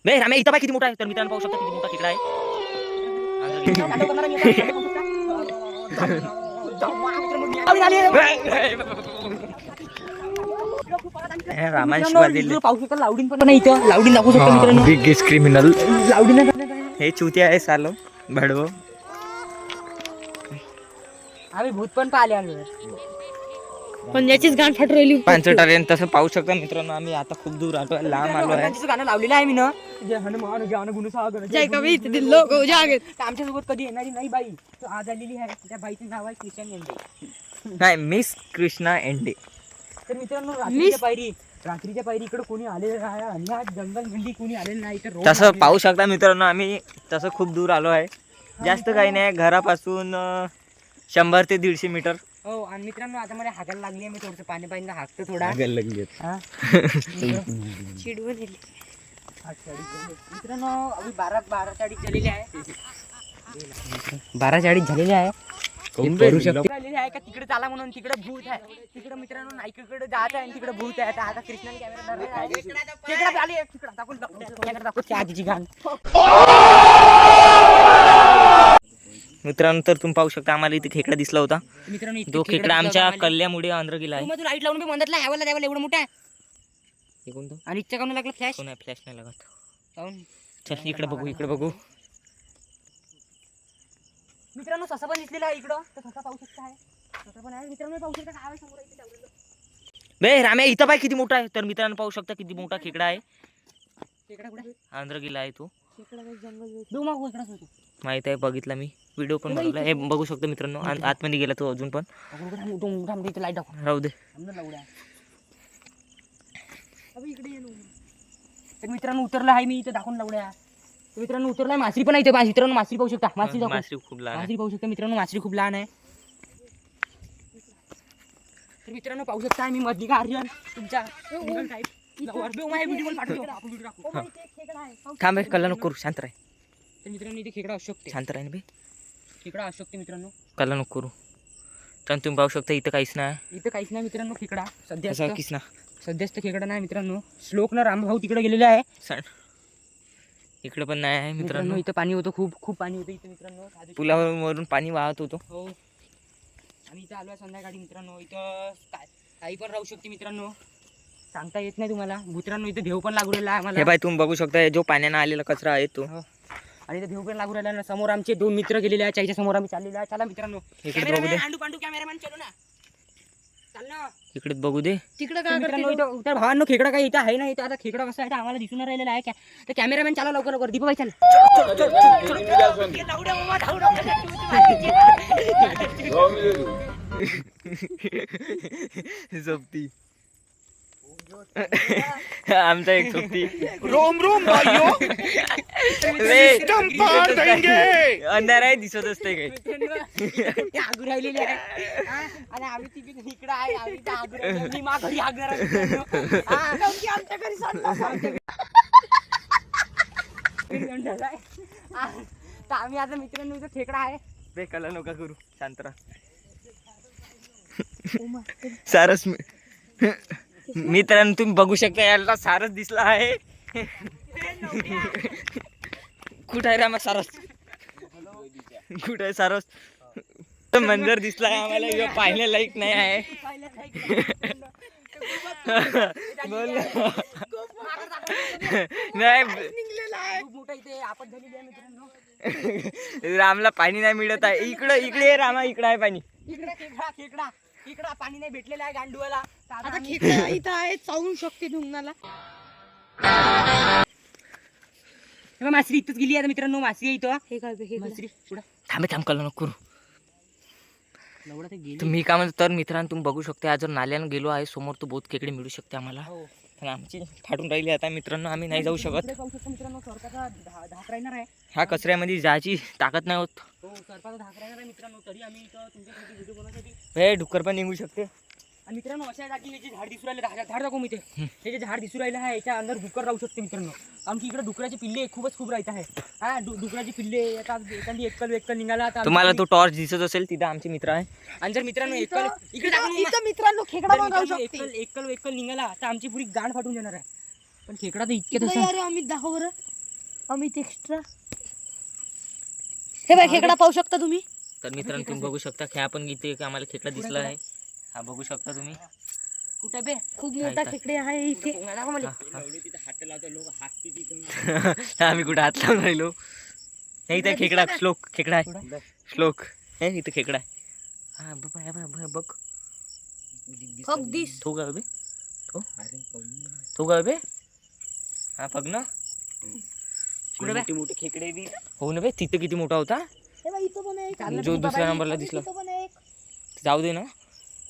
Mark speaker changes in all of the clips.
Speaker 1: बे राम्या इथं पाय किती मोठा आहे. तर मित्रांनो पाहू शकता किती मोठा खेकडा आहे.
Speaker 2: पाहू शकता लावडीन पण नाही इथं. लावडीन दाखवू शकतो मित्रांनो.
Speaker 1: बिगेस्ट क्रिमिनल
Speaker 2: लावडीन
Speaker 1: हे चुती आहे सालो भडवो.
Speaker 2: आम्ही भूत पण पाहिले पण याचीच गाण फाट राहिली.
Speaker 1: पांचटारेन तसं पाहू शकता मित्रांनो. आम्ही आता खूप दूर आलो, लांब आलो आहे.
Speaker 2: गाणं लावलेलं आहे मी ना. आमच्या सोबत कधी येणारी नाही बाई. तो आज आलेली आहे. त्या बाईचं नाव आहे क्रिश्चन एंडे.
Speaker 1: नाही, मिस कृष्णा एंडे.
Speaker 2: तर मित्रांनो रात्रीच्या पायरी इकडे कोणी आलेलं नाही आणि आज जंगल मंदी कोणी आलेलं नाही. तर
Speaker 1: तसं पाहू शकता मित्रांनो. आम्ही तसं खूप दूर आलो आहे. जास्त काही नाही, घरापासून 100 ते 150 मीटर.
Speaker 2: हो. आणि मित्रांनो आता मला हागायला लागली आहे. मी थोडंसं पाणी पाणी हाकतो थोडा. मित्रांनो अभी 12:40 झालेले आहे. 12:40 झालेले आहे. झालेले आहे का तिकडे चाला म्हणून. तिकडे भूत आहे. तिकडे मित्रांनो नाईकडे जात आहे आणि तिकडे भूत आहे. आता कृष्णाने कॅमेरा
Speaker 1: मित्रांनो तर तुम्ही पाहू शकता आम्हाला इथे खेकडा दिसला होता.
Speaker 2: मित्रांनो
Speaker 1: तो खेकडा आमच्या कल्ल्यामुळे अंदर गेला आहे.
Speaker 2: लाईट लावून मंदातला हवाला द्यावा एवढं मोठा आहे.
Speaker 1: हे कोणतं?
Speaker 2: आणि इच्छा काऊन लागला फ्लॅश?
Speaker 1: कोण आहे? फ्लॅश नाही लागत.
Speaker 2: काऊन?
Speaker 1: चल इकडे बघू, इकडे बघू.
Speaker 2: मित्रांनो ससा पण दिसलेला आहे इकडं. तर ससा पाहू शकता आहे. ससा पण आहे मित्रांनो. पाहू शकता काय समोर इथे ठेवलेलं.
Speaker 1: बे राम्या इथं पाय किती मोठा आहे. तर मित्रांनो पाहू शकता किती मोठा खेकडा आहे.
Speaker 2: खेकडा कुठे?
Speaker 1: अंदर गेला आहे तो.
Speaker 2: खेकडा जंगल डोमा खेकडाच होतो.
Speaker 1: माहित आहे, बघितला मी. व्हिडिओ पण बनवला. हे बघू शकतो मित्रांनो. आतमध्ये गेला तो अजून पण.
Speaker 2: इथे लाईट दाखव.
Speaker 1: राहू दे.
Speaker 2: तर मित्रांनो उतरला आहे मी इथे दाखवून लावड्या. तर मित्रांनो उतरलाय. मासरी पण आहे इथे. मित्रांनो मासरी पाहू शकता. मासरी दाखव.
Speaker 1: मासरी खूप लहान आहे.
Speaker 2: मासरी पाहू शकता मित्रांनो. मासरी खूप लहान आहे. तर मित्रांनो पाहू शकता मी मधली का आर्यन तुमच्या
Speaker 1: थांब, कल्ला नको करू. शांत राह.
Speaker 2: तर मित्रांनो इथे खेकडा असू शकते.
Speaker 1: शांत राह ना बे.
Speaker 2: खेकडा असू शकते मित्रांनो.
Speaker 1: कल्ला नको करू. तर तुम्ही पाहू शकता इथं काहीच नाही.
Speaker 2: इथं काहीच नाही मित्रांनो. खेकडा
Speaker 1: सध्याच ना.
Speaker 2: सध्याच खेकडा नाही मित्रांनो. श्लोक ना रामभाऊ तिकडे गेलेले आहे.
Speaker 1: इकडे पण नाही आहे मित्रांनो.
Speaker 2: इथं पाणी होतं. खूप खूप पाणी होतं इथे मित्रांनो.
Speaker 1: पुलावरून पाणी वाहत होतो.
Speaker 2: हो. आणि इथं आलो आहे संध्याकाळी मित्रांनो. इथं काही पण राहू शकते मित्रांनो. सांगता येत नाही तुम्हाला. मित्रांनो इथे भेव पण लागू राहिला आहे आम्हाला.
Speaker 1: हे बाय तुम्ही बघू शकता जो पाण्यानं आलेला कचरा आहे तो.
Speaker 2: आणि इथे भेव पण लागू राहिला ना. समोर आमचे 2 मित्र गेलेले आहेत. त्याच्या समोर आम्ही चाललेलो आहे. चला मित्रांनो
Speaker 1: इकडे बघू दे.
Speaker 2: पांडू कॅमेरामॅन चलो ना. चाल ना.
Speaker 1: इकडे बघू दे.
Speaker 2: तिकडे काय मित्रांनो इथं भावांनो खेकडा काही इथं आहे ना. इथं आता खेकडा कसा आहे आम्हाला दिसून राहिलेला आहे. तर कॅमेरामॅन चाला लवकर लवकर. दीपाबाई चाल.
Speaker 1: सोबती आमचा एक सोबती.
Speaker 3: रोम रोम भाइयों, सिस्टम पार देंगे.
Speaker 1: अंधार आहे, दिसत असते काही.
Speaker 2: ते आगू राहिलेले आहे. आणि आम्ही तिघे इकडे आहे. आम्ही इथं आगू राहिलो. मी मा घरी आगणार आहे मित्रांनो. आमच्या घरी तर आम्ही आता मित्रांनो इथं खेकडा आहे.
Speaker 1: बेकाला नका करू. शांत राहा. सारस मित्रांनो तुम्ही बघू शकता याला सारस दिसला आहे. कुठं आहे रे सारस? कुठं आहे सारस? मंजर दिसला आहे आम्हाला. पाहिलं लाईक नाही आहे. नाही रामला पाणी नाही मिळत आहे. इकडे रामा इकडे आहे पाणी.
Speaker 2: इकडे खेकडा पाणी नाही भेटलेलं आहे गांडूला.
Speaker 4: आता खेकडा इथं आहे. चावू शकते ढुंगणाला.
Speaker 2: मासरी इथंच गेली आता मित्रांनो. मासरी इथं. हे काय मासरी
Speaker 1: थांबे कल नको करू.
Speaker 2: लवडा ते गेली.
Speaker 1: तुम्ही काय म्हणतो तर मित्रांनो तुम्ही बघू शकता आज जर नाल्यानं गेलो आहे समोर तो बहुत खेकडे मिळू शकते आम्हाला. पण आमची फाटून राहिली आता मित्रांनो. आम्ही नाही जाऊ शकत.
Speaker 2: मित्रांनो सरकारचा धाक राहणार आहे.
Speaker 1: ह्या कचऱ्यामध्ये जायची ताकद नाही होत.
Speaker 2: हो सरकारचा धाक राहणार आहे मित्रांनो. तरी आम्ही इथं तुमच्यासाठी व्हिडिओ बनवण्यासाठी.
Speaker 1: हे डुक्कर पण निघू शकते.
Speaker 2: आणि मित्रांनो अशा जागी हे जे झाड दिसू राहिले झाड दाखवू मी ते. हे जे झाड दिसू राहिलं आहे याच्या अंदर डुक्कर राहू शकते मित्रांनो. आमची इकडे डुकराचे पिल्ले खूप राहत आहे. हा डुकराचे पिल्ले आता एखादी एकल निघाला.
Speaker 1: तुम्हाला तो टॉर्च दिसत असेल तिथं आमचे मित्र आहे.
Speaker 2: आणि जर मित्रांनो इकडे
Speaker 4: इथं मित्रांनो खेकडा पण राहू शकते.
Speaker 2: एकल निघाला तर आमची पुरी गांड फाटून जाणार आहे. पण खेकडा तर इतके
Speaker 4: अरे आम्ही दाखव बरं. अमित एक्स्ट्रा. हे बाय खेकडा पाहू शकता तुम्ही.
Speaker 1: तर मित्रांनो तुम्ही बघू शकता ह्या पण इथे एक आम्हाला खेकडा दिसला आहे. हा बघू शकता तुम्ही.
Speaker 2: कुठे बे
Speaker 4: खूप मोठा खेकडे आहे इथे.
Speaker 2: दाखव मला.
Speaker 1: आम्ही कुठे हात लावून राहिलो. नाही इथे खेकडा श्लोक खेकडा आहे. श्लोक हे इथे खेकडा आहे. हा बघ
Speaker 4: दिस.
Speaker 1: तो गाव बे तो गाव बे. हा बघ ना
Speaker 2: कुठे बे?
Speaker 1: मोठे खेकडे बी. हो ना बे तिथे किती मोठा होता.
Speaker 4: हे बाय इथं पण आहे.
Speaker 1: जो दुसऱ्या नंबरला दिसला.
Speaker 4: इथं पण आहे.
Speaker 1: जाऊ दे ना.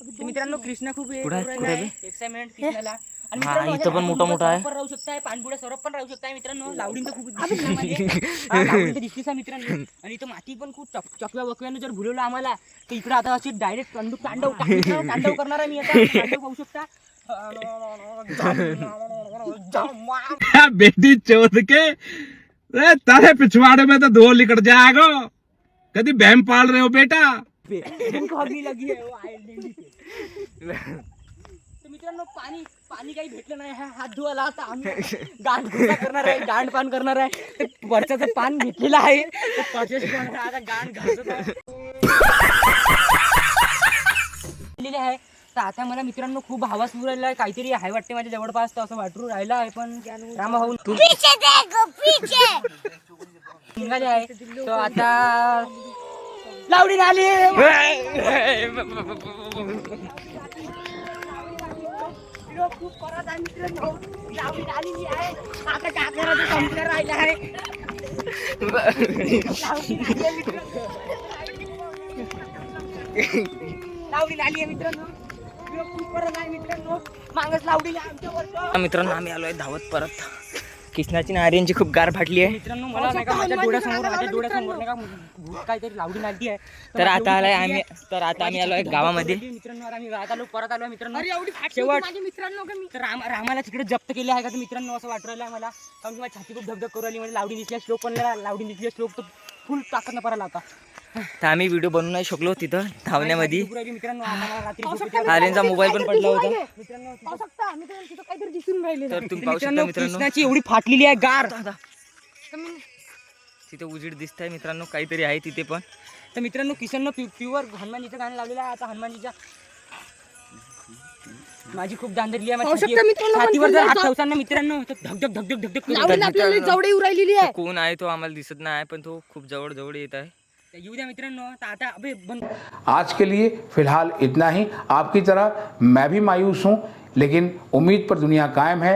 Speaker 2: तर मित्रांनो कृष्णा खूप
Speaker 1: कुठे आहे?
Speaker 2: एक्साइटमेंट कृष्णाला. आणि
Speaker 1: हा,
Speaker 2: मित्रांनो,
Speaker 1: इथं पण
Speaker 2: ह्याच्यात
Speaker 1: मोठा मोठा आहे.
Speaker 2: पण राहू शकताय, पाणबुड्या सरप पण राहू शकताय मित्रांनो. लावडीन तर खूप दिसली आम्हाला. लावडीन तर दिसलीच आहे मित्रांनो. आणि इथं माती पण खूप चकव्या वकव्यानं जर भुलवलं आम्हाला तर इकडे आता अशी डायरेक्ट तांडव करणार आहे मी आता. तांडव पाहू शकता.
Speaker 3: बेटी चोद के तारे पिछवाड़े में तो धो लिकट जाएगा. कभी बहम पाल रहे हो बेटा.
Speaker 2: हगली लगी आहे, वो आहे डेंगी पे. तर मित्रांनो पाणी काही भेटलं नाही. हात धुवायला आता आम्ही गांड करणार आहे, गांडपान करणार आहे. ते वर्षाचं पान घेतलेलं आहे. ते पचेच पण आता गांड घासत आहे. आहे तर आता मला मित्रांनो खूप हवा सुरू राहिला आहे. काहीतरी आहे वाटते माझ्या जवळपास, तर असं वाटून राहिलं आहे. पण रामा भाऊ निघाले आहे. तर आता लावडीन आली. खूप परत आहे मित्रांनो. लावडीन आलेली आहे. आता टाकण्याचं संपलं राहिलं आहे. लावडीन आली आहे मित्रांनो. खूप परत आहे मित्रांनो. मागच लावडीन आमच्या
Speaker 1: मित्रांनो आम्ही आलोय धावत परत. कृष्णाची आणि आर्यनची खूप गार फाटली आहे.
Speaker 2: मित्रांनो मला नाही का माझ्या डोळ्यासमोर नाही का भूत काहीतरी लावडी आली आहे.
Speaker 1: तर आता आम्ही आलोय गावामध्ये.
Speaker 2: मित्रांनो आम्ही गावात आलो, परत आलो मित्रांनो.
Speaker 4: शेवट
Speaker 2: शेवट
Speaker 4: माझे मित्रांनो का मी.
Speaker 2: तर रामाला तिकडे जप्त केले आहे का तर मित्रांनो असं वाटू राहिलं आहे मला. कारण की माझी छाती खूप धगधग करू राहिली. म्हणजे लावडी दिसल्या श्लोक पण लावडी दिसल्या श्लोक तर फुल ताकद पडायला आता.
Speaker 1: तर आम्ही व्हिडिओ बनवू नाही शकलो तिथं धावण्यामध्ये.
Speaker 2: मित्रांनो आम्हाला रात्री झोप येते.
Speaker 1: आर्यनचा मोबाईल पण पडला होता.
Speaker 2: मित्रांनो
Speaker 4: पाहू शकता मित्रांनो तिथं काहीतरी दिसून राहिले.
Speaker 1: तर तुम्ही पाहू शकता
Speaker 2: मित्रांनो
Speaker 1: मित्रांनो
Speaker 2: कृष्णाची एवढी फाटलेली आहे गार.
Speaker 1: तिथे उजीड दिसतंय मित्रांनो. काहीतरी आहे तिथे पण.
Speaker 2: तर मित्रांनो किशननं प्युअर हनुमानजीचं गाणं लावलेलं आहे. आता हनुमानजीच्या माझी खूप दांदरली आहे.
Speaker 4: पाहू शकता मित्रांनो,
Speaker 2: छातीवर जर हात
Speaker 4: हनुमानजीचा-
Speaker 2: ठेवसान ना मित्रांनो तर धगधग धगधग धगधग करून
Speaker 4: लावडीन आपल्याला जवळ येऊ राहिलेली आहे.
Speaker 1: कोण आहे तो आम्हाला दिसत नाही, पण तो खूप जवळ जवळ येत आहे.
Speaker 2: तर येऊ द्या मित्रांनो. तर आता अबे बंद.
Speaker 5: आज के लिए फिलहाल इतना ही. आपकी तरह मैं भी मायूस हूं, लेकिन उम्मीद पर दुनिया कायम है.